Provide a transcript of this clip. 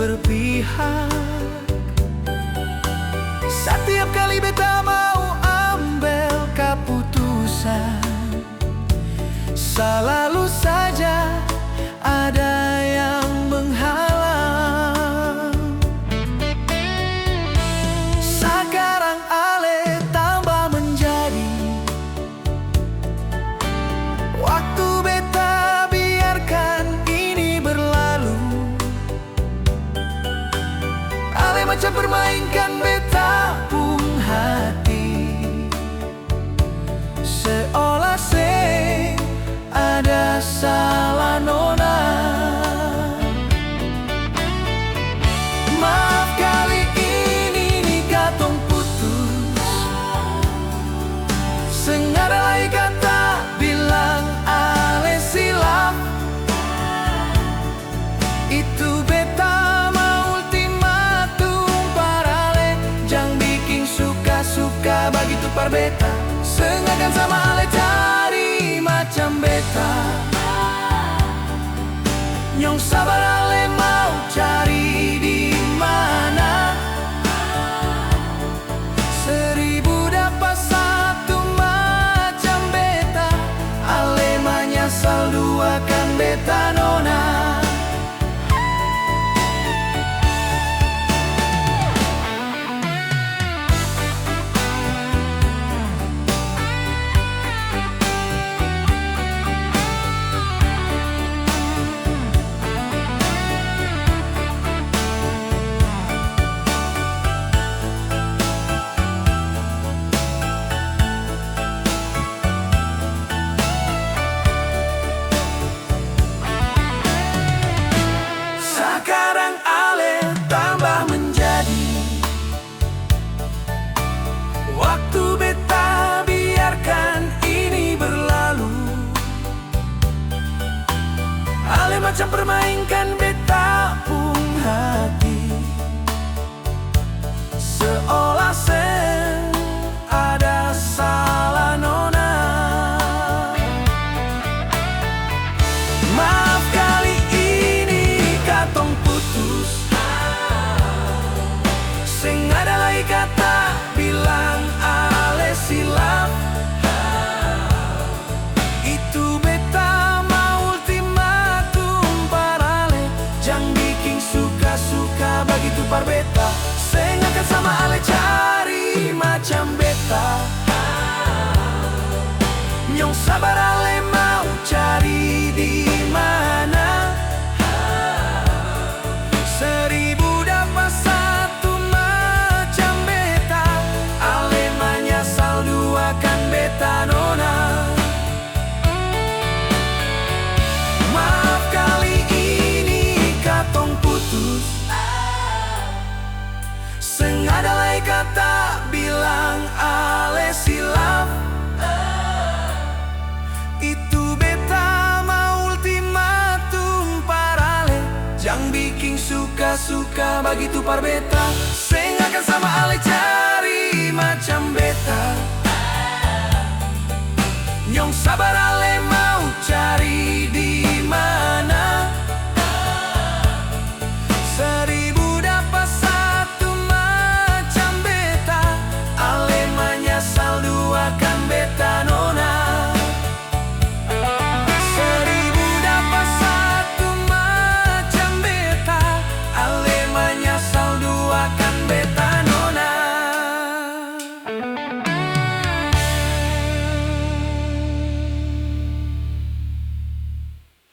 berpihak. Setiap kali beta mau ambil keputusan, selalu saja ada yang menghalang. Sekarang ale tambah menjadi, waktu beta biarkan ini berlalu. Ale macam permainkan beta pun hati, seolah ada salah nona. Maaf kali ini nih katong putus, sengaja lagi kata bilang ale silap. Itu beta mau ultimatum parale, jangan bikin suka-suka begitu par beta. Sengaja sama ale cari macam beta, nyong sabar ale mau cari di mana. 1000 dapat satu macam beta, ale menyesal dua kan beta nona. Sekarang ale tambah menjadi, waktu beta biarkan ini berlalu. Ale macam permainkan beta pun hati, seolah ada salah nona. Maaf kali ini katong putus, sengaja lagi kata bilang ale silap. Itu beta mau ultimatum parale, jangan bikin suka-suka begitu par beta. Sengaja sama ale cari macam beta, nyong sabar ale mau cari di mana. 1000 dapat satu macam beta, ale menyesal dua kan beta nona. Maaf kali ini katong putus, sengaja lagi kata bilang ale silap. Itu beta mau ultimatum parale, jangan bikin suka-suka begitu par beta. Sengaja sama ale cari macam beta, nyong sabar ale